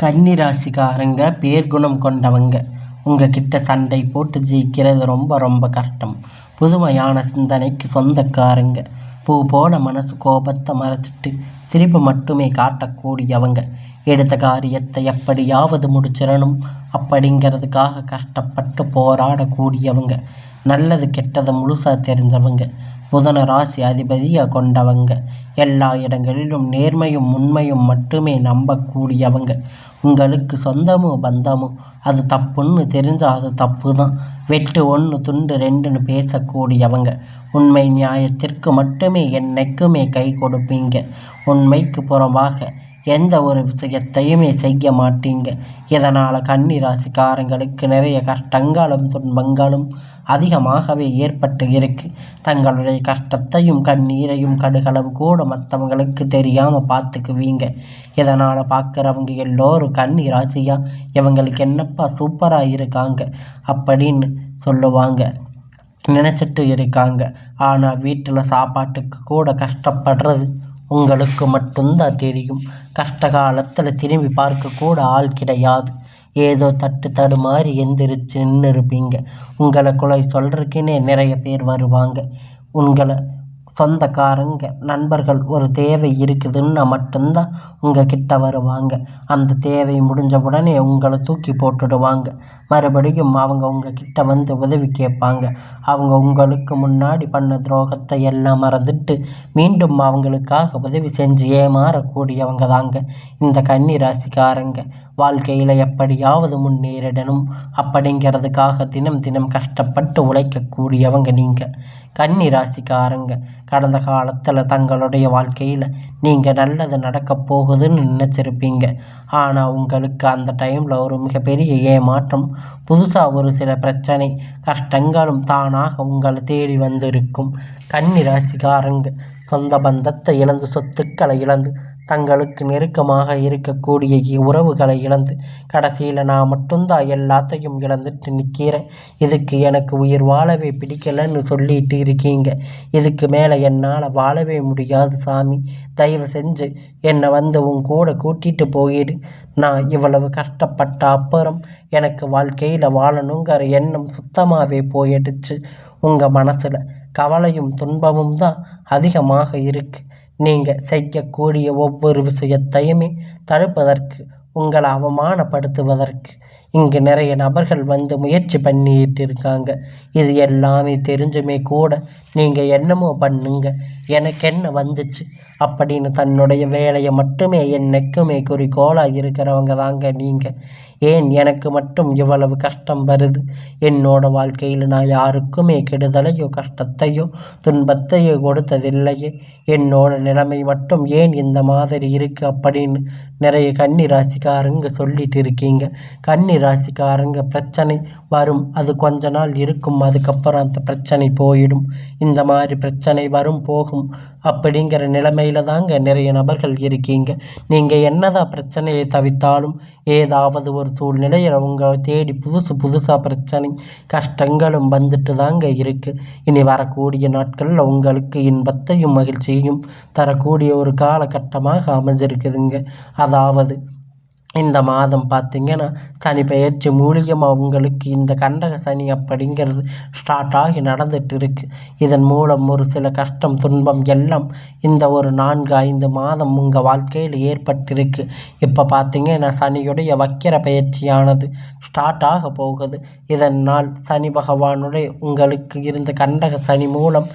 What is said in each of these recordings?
கன்னிராசிக்காரங்க பேர்குணம் கொண்டவங்க. உங்ககிட்ட சண்டை போட்டு ஜெயிக்கிறது ரொம்ப ரொம்ப கஷ்டம். புதுமையான சிந்தனைக்கு சொந்தக்காரங்க. பூ போல மனசு கோபத்தை மறைச்சிட்டு சிரிப்பு மட்டுமே காட்டக்கூடியவங்க. எடுத்த காரியத்தை எப்படியாவது முடிச்சிடணும் அப்படிங்கிறதுக்காக கஷ்டப்பட்டு போராடக்கூடியவங்க. நல்லது கெட்டதை முழுசாக தெரிஞ்சவங்க. புதன ராசி அதிபதியாக கொண்டவங்க. எல்லா இடங்களிலும் நேர்மையும் உண்மையும் மட்டுமே நம்பக்கூடியவங்க. உங்களுக்கு சொந்தமோ பந்தமோ அது தப்புன்னு தெரிஞ்சால் அது தப்பு தான். வெட்டு ஒன்று துண்டு ரெண்டுன்னு பேசக்கூடியவங்க. உண்மை நியாயத்திற்கு மட்டுமே என்னைக்குமே கை கொடுப்பீங்க. உண்மைக்கு புறம்பாக எந்த ஒரு விஷயத்தையுமே செய்ய மாட்டீங்க. இதனால் கன்னி ராசிக்காரங்களுக்கு நிறைய கஷ்டங்களும் துன்பங்களும் அதிகமாகவே ஏற்பட்டு இருக்கு. தங்களுடைய கஷ்டத்தையும் கண்ணீரையும் கடுகளவு கூட மற்றவங்களுக்கு தெரியாமல் பார்த்துக்குவீங்க. இதனால் பார்க்குறவங்க எல்லோரும் கன்னி ராசியா இவங்களுக்கு என்னப்பா சூப்பராக இருக்காங்க அப்படின்னு சொல்லுவாங்க, நினச்சிட்டு இருக்காங்க. ஆனால் வீட்டில் சாப்பாட்டுக்கு கூட கஷ்டப்படுறது உங்களுக்கு மட்டும்தான் தெரியும். கஷ்ட காலத்தில் திரும்பி பார்க்க கூட ஆள் கிடையாது. ஏதோ தடுமாறி எந்திரிச்சு நின்று இருப்பீங்க. உங்களை குறை சொல்கிறதுக்குன்னே நிறைய பேர் வருவாங்க. உங்களை சொந்தக்காரங்க நண்பர்கள் ஒரு தேவை இருக்குதுன்னா மட்டும்தான் உங்கள் கிட்ட வருவாங்க. அந்த தேவை முடிஞ்ச உடனே உங்களை தூக்கி போட்டுடுவாங்க. மறுபடியும் அவங்க உங்கள் கிட்ட வந்து உதவி கேட்பாங்க. அவங்க உங்களுக்கு முன்னாடி பண்ண துரோகத்தை எல்லாம் மறந்துட்டு மீண்டும் அவங்களுக்காக உதவி செஞ்சு ஏமாறக்கூடியவங்க தாங்க இந்த கன்னி ராசிக்காரங்க. வாழ்க்கையில் எப்படியாவது முன்னேறிடணும் அப்படிங்கிறதுக்காக தினம் தினம் கஷ்டப்பட்டு உழைக்கக்கூடியவங்க நீங்கள் கன்னி ராசிக்காரங்க. கடந்த காலத்தில் தங்களுடைய வாழ்க்கையில் நீங்கள் நல்லது நடக்கப் போகுதுன்னு நினச்சிருப்பீங்க. ஆனால் உங்களுக்கு அந்த டைமில் ஒரு மிகப்பெரிய ஏமாற்றம், புதுசாக ஒரு சில பிரச்சனை கஷ்டங்களும் தானாக உங்களை தேடி வந்திருக்கும். கன்னி ராசிக்காரங்க சொந்த பந்தத்தை இழந்து, சொத்துக்களை இழந்து, தங்களுக்கு நெருக்கமாக இருக்கக்கூடிய உறவுகளை இழந்து, கடைசியில் நான் மட்டும்தான் எல்லாத்தையும் இழந்துட்டு நிற்கிறேன், இதுக்கு எனக்கு உயிர் வாழவே பிடிக்கலைன்னு சொல்லிட்டு இருக்கீங்க. இதுக்கு மேலே என்னால் வாழவே முடியாது சாமி, தயவு செஞ்சு என்னை வந்து உன் கூட கூட்டிகிட்டு போயிடு. நான் இவ்வளவு கஷ்டப்பட்ட அப்புறம் எனக்கு வாழ்க்கையில் வாழணுங்கிற எண்ணம் சுத்தமாகவே போயிடுச்சு. உங்கள் மனசில் கவலையும் துன்பமும் தான் அதிகமாக இருக்குது. நீங்கள் செய்யக்கூடிய ஒவ்வொரு விஷயத்தையுமே தடுப்பதற்கு, உங்களை அவமானப்படுத்துவதற்கு இங்கு நிறைய நபர்கள் வந்து முயற்சி பண்ணிட்டு இருக்காங்க. இது எல்லாமே தெரிஞ்சுமே கூட நீங்கள் என்னமோ பண்ணுங்க, எனக்கு என்ன வந்துச்சு அப்படின்னு தன்னுடைய வேலையை மட்டுமே என்னைக்குமே குறிக்கோளாக இருக்கிறவங்க தாங்க நீங்கள். ஏன் எனக்கு மட்டும் இவ்வளவு கஷ்டம் வருது? என்னோட வாழ்க்கையில் நான் யாருக்குமே கெடுதலையோ கஷ்டத்தையோ துன்பத்தையோ கொடுத்ததில்லையே. என்னோட நிலைமை மட்டும் ஏன் இந்த மாதிரி இருக்குது அப்படின்னு நிறைய கன்னி ராசிக்காரங்க சொல்லிட்டு இருக்கீங்க. கன்னி ராசிக்காரங்க பிரச்சனை வரும், அது கொஞ்ச நாள் இருக்கும், அதுக்கப்புறம் அந்த பிரச்சனை போயிடும். இந்த மாதிரி பிரச்சனை வரும் போகும் அப்படிங்கிற நிலைமையில தாங்க நிறைய நபர்கள் இருக்கீங்க. நீங்கள் என்னதான் பிரச்சனையை தவிர்த்தாலும் ஏதாவது ஒரு சூழ்நிலையில் உங்களை தேடி புதுசாக பிரச்சனை கஷ்டங்களும் வந்துட்டு தாங்க இருக்குது. இனி வரக்கூடிய நாட்களில் உங்களுக்கு இன்பத்தையும் மகிழ்ச்சியையும் தரக்கூடிய ஒரு காலகட்டமாக அமைஞ்சிருக்குதுங்க. அதாவது இந்த மாதம் பார்த்திங்கன்னா சனி பெயர்ச்சி மூலியமாக உங்களுக்கு இந்த கண்டக சனி அப்படிங்கிறது ஸ்டார்ட் ஆகி நடந்துட்டு இருக்குது. இதன் மூலம் ஒரு சில கஷ்டம் துன்பம் எல்லாம் இந்த ஒரு 4-5 மாதம் உங்கள் வாழ்க்கையில் ஏற்பட்டிருக்கு. இப்போ பார்த்திங்கன்னா சனியுடைய வக்கிர பயிற்சியானது ஸ்டார்ட் ஆக போகுது. இதனால் சனி பகவானுடைய உங்களுக்கு இருந்த கண்டக சனி மூலம்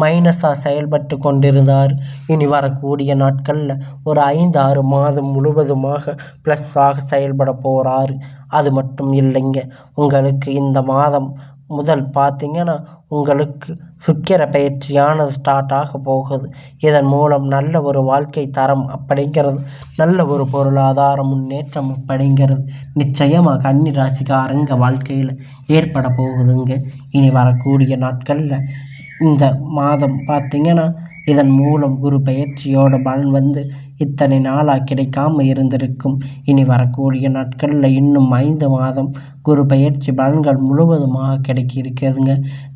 மைனஸாக செயல்பட்டு கொண்டிருந்தார். இனி வரக்கூடிய நாட்களில் ஒரு 5-6 மாதம் முழுவதுமாக ப்ளஸ்ஸாக செயல்பட போகிறாரு. அது மட்டும் இல்லைங்க, உங்களுக்கு இந்த மாதம் முதல் பார்த்திங்கன்னா உங்களுக்கு சுக்கிர பயிற்சியானது ஸ்டார்ட் ஆக போகுது. இதன் மூலம் நல்ல ஒரு வாழ்க்கை தரம் அப்படிங்கிறது, நல்ல ஒரு பொருளாதார முன்னேற்றம் அப்படிங்கிறது நிச்சயமாக கன்னி ராசிக்காரங்க வாழ்க்கையில் ஏற்பட போகுதுங்க. இனி வரக்கூடிய நாட்களில் இந்த மாதம் பார்த்திங்கன்னா இதன் மூலம் குரு பெயர்ச்சியோட பலன் வந்து இத்தனை நாளாக கிடைக்காம இருந்திருக்கும். இனி வரக்கூடிய நாட்களில் இன்னும் 5 மாதம் குரு பெயர்ச்சி பலன்கள் முழுவதுமாக கிடைக்க இருக்கிறதுங்க.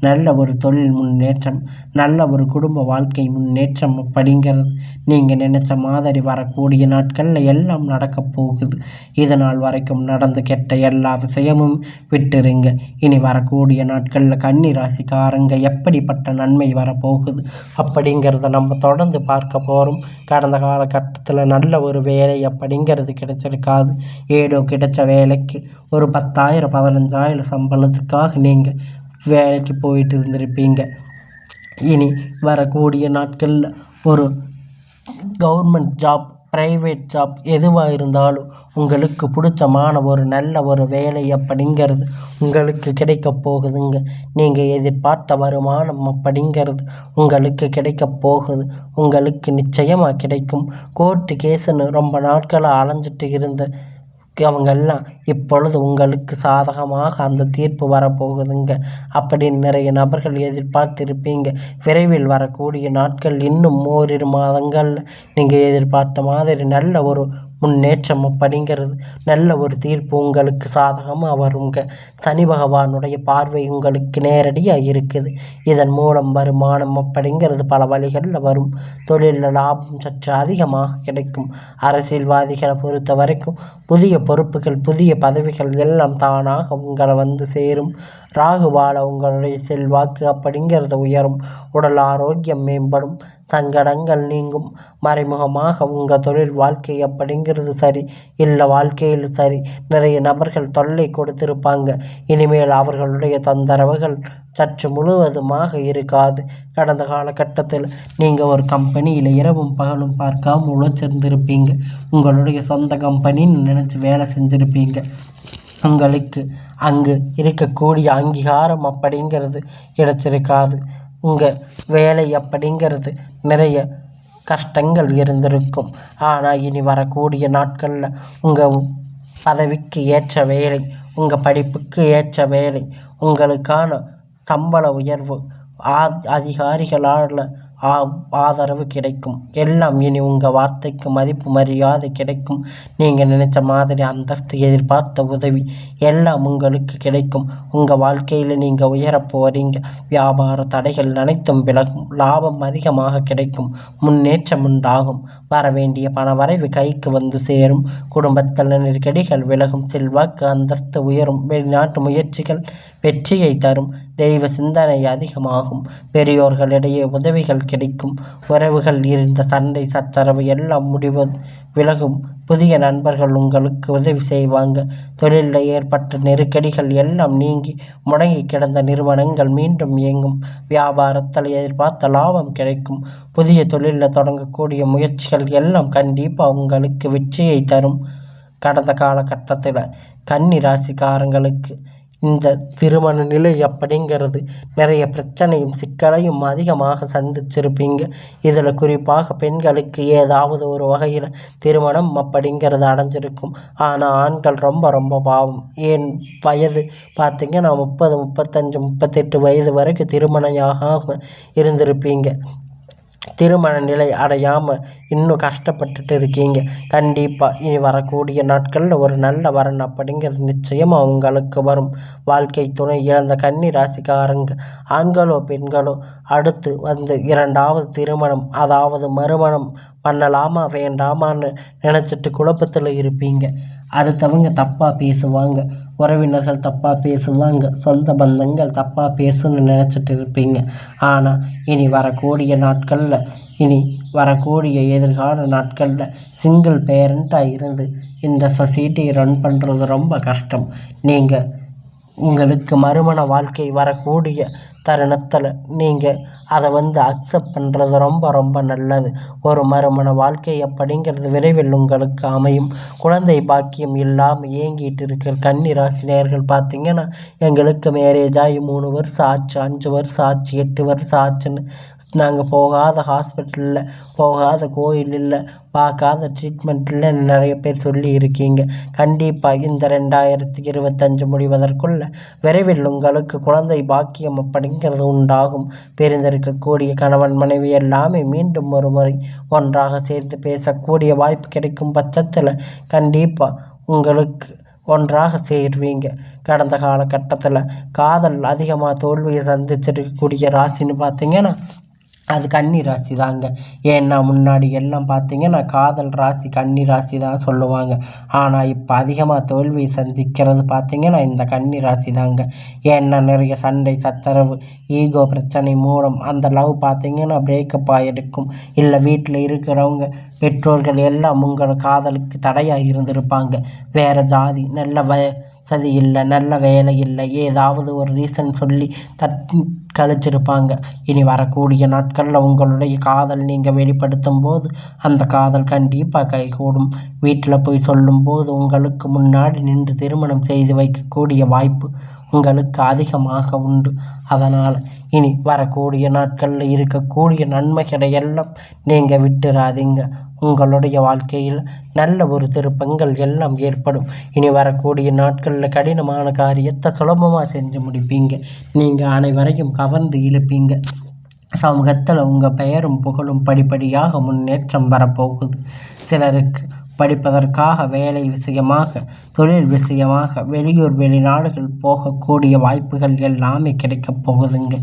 நல்ல ஒரு தொழில் முன்னேற்றம், நல்ல ஒரு குடும்ப வாழ்க்கை முன்னேற்றம் அப்படிங்கிறது நீங்கள் நினச்ச மாதிரி வரக்கூடிய நாட்களில் எல்லாம் நடக்க போகுது. இதனால் வரைக்கும் நடந்து கெட்ட எல்லா விஷயமும் விட்டுருங்க. இனி வரக்கூடிய நாட்களில் கன்னி ராசிக்காரங்க எப்படிப்பட்ட நன்மை வரப்போகுது அப்படிங்கிறத நம்ம தொடர்ந்து பார்க்க போகிறோம். கடந்த காலகட்டத்தில் நல்ல ஒரு வேலை அப்படிங்கிறது கிடைச்சிருக்காது. ஏதோ கிடைச்ச வேலைக்கு ஒரு 10,000 15,000 சம்பளத்துக்காக நீங்கள் வேலைக்கு போயிட்டு இருந்திருப்பீங்க. இனி வரக்கூடிய நாட்களில் ஒரு கவர்மெண்ட் ஜாப், ப்ரைவேட் ஜாப் எதுவாக இருந்தாலும் உங்களுக்கு பிடிச்சமான ஒரு நல்ல ஒரு வேலை அப்படிங்கிறது உங்களுக்கு கிடைக்க போகுதுங்க. நீங்கள் எதிர்பார்த்த வருமானம் அப்படிங்கிறது உங்களுக்கு கிடைக்க போகுது. உங்களுக்கு நிச்சயமாக கிடைக்கும். கோர்ட்டு கேஸுன்னு ரொம்ப நாட்களாக அலைஞ்சிட்டு இருந்த அவங்கெல்லாம் இப்பொழுது உங்களுக்கு சாதகமாக அந்த தீர்ப்பு வரப்போகுதுங்க அப்படின்னு நிறைய நபர்கள் எதிர்பார்த்திருப்பீங்க. விரைவில் வரக்கூடிய நாட்கள் இன்னும் ஓரிரு மாதங்களில் நீங்கள் எதிர்பார்த்த மாதிரி நல்ல ஒரு முன்னேற்றம் அப்படிங்கிறது, நல்ல ஒரு தீர்ப்பு உங்களுக்கு சாதகமாக வருங்க. சனி பகவானுடைய பார்வை உங்களுக்கு நேரடியாக இருக்குது. இதன் மூலம் வருமானம் அப்படிங்கிறது பல வழிகளில் வரும். தொழிலில் லாபம் சற்று அதிகமாக கிடைக்கும். அரசியல்வாதிகளை பொறுத்த வரைக்கும் புதிய பொறுப்புகள், புதிய பதவிகள் எல்லாம் தானாக உங்களை வந்து சேரும். ராகுவால உங்களுடைய செல்வாக்கு அப்படிங்கிறது உயரும். உடல் ஆரோக்கியம் மேம்படும். சங்கடங்கள் நீங்கும். மறைமுகமாக உங்கள் தொழில் வாழ்க்கை அப்படிங்கிறது சரி இல்லை வாழ்க்கையில் சரி நிறைய நபர்கள் தொல்லை கொடுத்திருப்பாங்க. இனிமேல் அவர்களுடைய தொந்தரவுகள் சற்று முழுவதுமாக இருக்காது. கடந்த காலகட்டத்தில் நீங்கள் ஒரு கம்பெனியில் இரவும் பகலும் பார்க்காம உழைச்சிருந்திருப்பீங்க. உங்களுடைய சொந்த கம்பெனின்னு நினச்சி வேலை செஞ்சுருப்பீங்க. உங்களுக்கு அங்கு இருக்கக்கூடிய அங்கீகாரம் அப்படிங்கிறது கிடைச்சிருக்காது. உங்கள் வேலை அப்படிங்கிறது நிறைய கஷ்டங்கள் இருந்திருக்கும். ஆனால் இனி வரக்கூடிய நாட்களில் உங்கள் பதவிக்கு ஏற்ற வேலை, உங்கள் படிப்புக்கு ஏற்ற வேலை, உங்களுக்கான சம்பள உயர்வு, அதிகாரிகளால் ஆதரவு கிடைக்கும். எல்லாம் இனி உங்கள் வார்த்தைக்கு மதிப்பு மரியாதை கிடைக்கும். நீங்கள் நினைச்ச மாதிரி அந்தஸ்து, எதிர்பார்த்த உதவி எல்லாம் உங்களுக்கு கிடைக்கும். உங்கள் வாழ்க்கையில் நீங்கள் உயரப் போகிறீங்க. வியாபார தடைகள் அனைத்தும் விலகும். லாபம் அதிகமாக கிடைக்கும். முன்னேற்றம் உண்டாகும். வரவேண்டிய பணவரைவு கைக்கு வந்து சேரும். குடும்பத்தில் நெருக்கடிகள் விலகும். செல்வாக்கு அந்தஸ்து உயரும். வெளிநாட்டு முயற்சிகள் வெற்றியை தரும். தெய்வ சிந்தனை அதிகமாகும். பெரியோர்களிடையே உதவிகள் கிடைக்கும். உறவுகள் இருந்த சண்டை சச்சரவு எல்லாம் விலகும். புதிய நண்பர்கள் உங்களுக்கு உதவி செய்வாங்க. தொழிலில் ஏற்பட்ட நெருக்கடிகள் எல்லாம் நீங்கி முடங்கி கிடந்த நிறுவனங்கள் மீண்டும் இயங்கும். வியாபாரத்தில் எதிர்பார்த்த லாபம் கிடைக்கும். புதிய தொழிலில் தொடங்கக்கூடிய முயற்சிகள் எல்லாம் கண்டிப்பாக உங்களுக்கு வெற்றியை தரும். கடந்த காலகட்டத்தில் கன்னி ராசிக்காரங்களுக்கு இந்த திருமண நிலை அப்படிங்கிறது நிறைய பிரச்சனையும் சிக்கலையும் அதிகமாக சந்திச்சிருப்பீங்க. இதில் குறிப்பாக பெண்களுக்கு ஏதாவது ஒரு வகையில் திருமணம் அப்படிங்கிறது அடைஞ்சிருக்கும். ஆனால் ஆண்கள் ரொம்ப ரொம்ப பாவம். ஏன் வயது பார்த்திங்கன்னா 30, 35, 38 வயது வரைக்கும் திருமணமாக இருந்திருப்பீங்க. திருமண நிலை அடையாமல் இன்னும் கஷ்டப்பட்டுட்டு இருக்கீங்க. கண்டிப்பாக இனி வரக்கூடிய நாட்களில் ஒரு நல்ல வரன் அப்படிங்கிறது நிச்சயமாக உங்களுக்கு வரும். வாழ்க்கை துணை இழந்த கன்னி ராசிக்காரங்க ஆண்களோ பெண்களோ அடுத்து வந்து 2வது திருமணம் அதாவது மறுமணம் பண்ணலாமா வேண்டாமான்னு நினச்சிட்டு குழப்பத்தில் இருப்பீங்க. அடுத்தவங்க தப்பாக பேசுவாங்க, உறவினர்கள் தப்பாக பேசுவாங்க, சொந்த பந்தங்கள் தப்பாக பேசுன்னு நினச்சிட்டு இருப்பீங்க. ஆனால் இனி வரக்கூடிய எதிர்கால நாட்களில் சிங்கிள் பேரண்ட்டாக இருந்து இந்த சொசைட்டியை ரன் பண்ணுறது ரொம்ப கஷ்டம். நீங்கள் உங்களுக்கு மறுமண வாழ்க்கை வரக்கூடிய தருணத்தில் நீங்கள் அதை அக்செப்ட் பண்ணுறது ரொம்ப ரொம்ப நல்லது. ஒரு மறுமண வாழ்க்கை அப்படிங்கிறது விரைவில் உங்களுக்கு அமையும். குழந்தை பாக்கியம் இல்லாமல் ஏங்கிட்டு இருக்கிற கன்னி ராசினியர்கள் பார்த்திங்கன்னா எங்களுக்கு மேரேஜ் ஆகி 3 வருஷம் ஆச்சு, 5 வருஷம் ஆச்சு, 8 வருஷம் ஆச்சுன்னு நாங்கள் போகாத ஹாஸ்பிட்டலில், போகாத கோயில் இல்லை, பார்க்காத ட்ரீட்மெண்ட் இல்லைன்னு நிறைய பேர் சொல்லி இருக்கீங்க. கண்டிப்பாக இந்த 2025 முடிவதற்குள்ள விரைவில் உங்களுக்கு குழந்தை பாக்கியம் அப்படிங்கிறது உண்டாகும். பிரிந்திருக்கக்கூடிய கணவன் மனைவி எல்லாமே மீண்டும் ஒரு முறை ஒன்றாக சேர்ந்து பேசக்கூடிய வாய்ப்பு கிடைக்கும் பட்சத்தில் கண்டிப்பாக உங்களுக்கு ஒன்றாக சேருவீங்க. கடந்த காலகட்டத்தில் காதல் அதிகமாக தோல்வியை சந்திச்சிருக்கக்கூடிய ராசின்னு பார்த்தீங்கன்னா அது கன்னி ராசி தாங்க. ஏன்னா முன்னாடி எல்லாம் பார்த்தீங்கன்னா காதல் ராசி கன்னி ராசி தான் சொல்லுவாங்க. ஆனால் இப்போ அதிகமாக தோல்வியை சந்திக்கிறது பார்த்தீங்கன்னா இந்த கன்னி ராசி தாங்க. ஏன்னா நிறைய சண்டை சச்சரவு ஈகோ பிரச்சனை மூலம் அந்த லவ் பார்த்தீங்கன்னா பிரேக்கப் ஆகிருக்கும். இல்லை வீட்டில் இருக்கிறவங்க பெற்றோர்கள் எல்லாம் உங்கள் காதலுக்கு தடையாக இருந்திருப்பாங்க. வேறு ஜாதி, நல்ல வசதி இல்லை, நல்ல வேலை இல்லை, ஏதாவது ஒரு ரீசன் சொல்லி தட்டி கழிச்சிருப்பாங்க. இனி வரக்கூடிய நாட்களில் உங்களுடைய காதல் நீங்கள் வெளிப்படுத்தும் போது அந்த காதல் கண்டிப்பாக கைகூடும். வீட்டில் போய் சொல்லும்போது உங்களுக்கு முன்னாடி நின்று திருமணம் செய்து வைக்கக்கூடிய வாய்ப்பு உங்களுக்கு அதிகமாக உண்டு. அதனால் இனி வரக்கூடிய நாட்களில் இருக்கக்கூடிய நன்மைகளை எல்லாம் நீங்கள் விட்டுறாதீங்க. உங்களுடைய வாழ்க்கையில் நல்ல ஒரு திருப்பங்கள் எல்லாம் ஏற்படும். இனி வரக்கூடிய நாட்களில் கடினமான காரியத்தை சுலபமாக செஞ்சு முடிப்பீங்க. நீங்கள் அனைவரையும் கவர்ந்து இழுப்பீங்க. சமூகத்தில் உங்கள் பெயரும் புகழும் படிப்படியாக முன்னேற்றம் வரப்போகுது. சிலருக்கு படிப்பதற்காக, வேலை விஷயமாக, தொழில் விஷயமாக வெளியூர் வெளிநாடுகள் போகக்கூடிய வாய்ப்புகள் எல்லாமே கிடைக்கப் போகுதுங்க.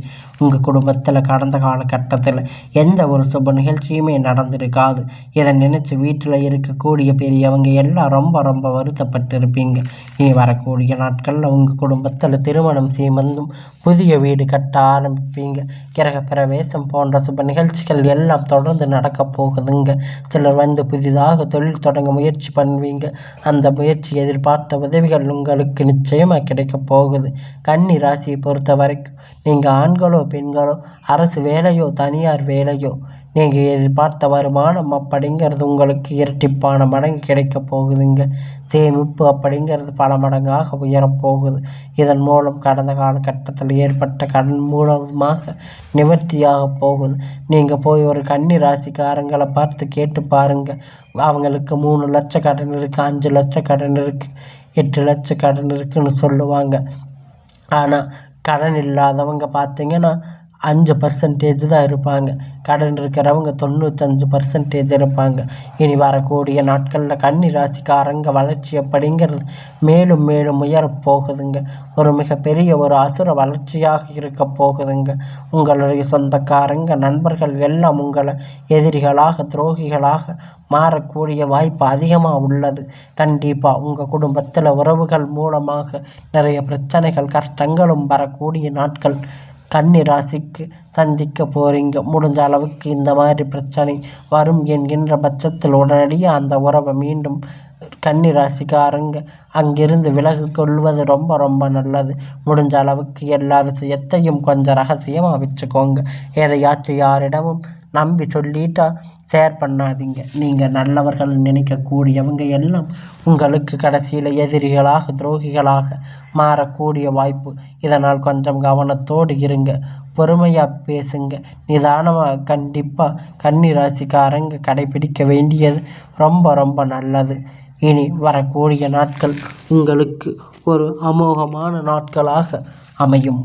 உங்கள் குடும்பத்தில் கடந்த காலகட்டத்தில் எந்த ஒரு சுப நிகழ்ச்சியுமே நடந்திருக்காது. இதை நினச்சி வீட்டில் இருக்கக்கூடிய பெரியவங்க எல்லாம் ரொம்ப ரொம்ப வருத்தப்பட்டு இருப்பீங்க. இனி வரக்கூடிய நாட்களில் உங்கள் குடும்பத்தில் திருமணம் சீமந்தும் புதிய வீடு கட்ட ஆரம்பிப்பீங்க. கிரக பிரவேசம் போன்ற சுப நிகழ்ச்சிகள் எல்லாம் தொடர்ந்து நடக்கப் போகுதுங்க. சிலர் புதிதாக தொழில் தொடங்க முயற்சி பண்ணுவீங்க. அந்த முயற்சி எதிர்பார்த்த உதவிகள் உங்களுக்கு நிச்சயமாக கிடைக்க போகுது. கன்னி ராசியை பொறுத்த வரைக்கும் நீங்கள் ஆண்களோ பெண்களோ, அரசு வேலையோ தனியார் வேலையோ, நீங்கள் எதிர்பார்த்த வருமானம் அப்படிங்கிறது உங்களுக்கு இரட்டிப்பான மடங்கு கிடைக்க போகுதுங்க. சேமிப்பு அப்படிங்கிறது பல மடங்காக உயரப்போகுது. இதன் மூலம் கடந்த காலகட்டத்தில் ஏற்பட்ட கடன் மூலமாக நிவர்த்தியாக போகுது. நீங்கள் போய் ஒரு கன்னி ராசிக்காரங்களை பார்த்து கேட்டு பாருங்கள். அவங்களுக்கு 3 லட்சம் கடன் இருக்குது, 5 லட்சம் கடன் இருக்குது, 8 லட்சம் கடன் இருக்குன்னு சொல்லுவாங்க. ஆனால் கடன் இல்லாதவங்க பார்த்தீங்கன்னா 5% தான் இருப்பாங்க. கடன் இருக்கிறவங்க 95% இருப்பாங்க. இனி வரக்கூடிய நாட்களில் கன்னி ராசிக்காரங்க வளர்ச்சி அப்படிங்கிறது மேலும் மேலும் உயரப்போகுதுங்க. ஒரு மிகப்பெரிய ஒரு அசுர வளர்ச்சியாக இருக்க போகுதுங்க. உங்களுடைய சொந்தக்காரங்க நண்பர்கள் எல்லாம் உங்களை எதிரிகளாக துரோகிகளாக மாறக்கூடிய வாய்ப்பு அதிகமாக உள்ளது. கண்டிப்பாக உங்கள் குடும்பத்தில் உறவுகள் மூலமாக நிறைய பிரச்சனைகள் கஷ்டங்களும் வரக்கூடிய நாட்கள் கன்னி ராசிக்கு சந்திக்க போகிறீங்க. முடிஞ்ச அளவுக்கு இந்த மாதிரி பிரச்சனை வரும் என்கின்ற பட்சத்தில் உடனடியாக அந்த உறவை மீண்டும் கன்னி ராசிக்காரங்க அங்கிருந்து விலகி கொள்வது ரொம்ப ரொம்ப நல்லது. முடிஞ்ச அளவுக்கு எல்லா விஷயத்தையும் கொஞ்சம் ரகசியமாக வச்சுக்கோங்க. எதையாச்சும் யாரிடமும் நம்பி சொல்லிட்டா ஷேர் பண்ணாதீங்க. நீங்கள் நல்லவர்கள் நினைக்கக்கூடியவங்க எல்லாம் உங்களுக்கு கடைசியில் எதிரிகளாக துரோகிகளாக மாறக்கூடிய வாய்ப்பு. இதனால் கொஞ்சம் கவனத்தோடு இருங்க. பொறுமையாக பேசுங்க. நிதானமாக கண்டிப்பாக கன்னி ராசிக்காரங்க கடைபிடிக்க வேண்டியது ரொம்ப ரொம்ப நல்லது. இனி வரக்கூடிய நாட்கள் உங்களுக்கு ஒரு அமோகமான நாட்களாக அமையும்.